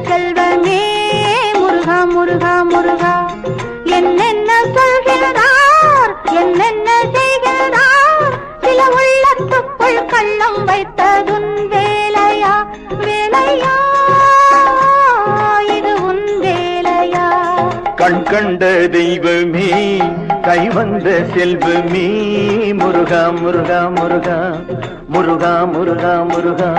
செல்வமே முருகா முருகா முருகா என்னென்ன சொல்கிறார் என்னென்ன செய்கிறார் சில உள்ளத்துக்குள் கள்ளம் வைத்ததுன் வேலையா வேலையா இது உன் வேலையா கண் கண்ட தெய்வமே கை வந்த செல்வமே முருகா முருகா முருகா முருகா முருகா முருகா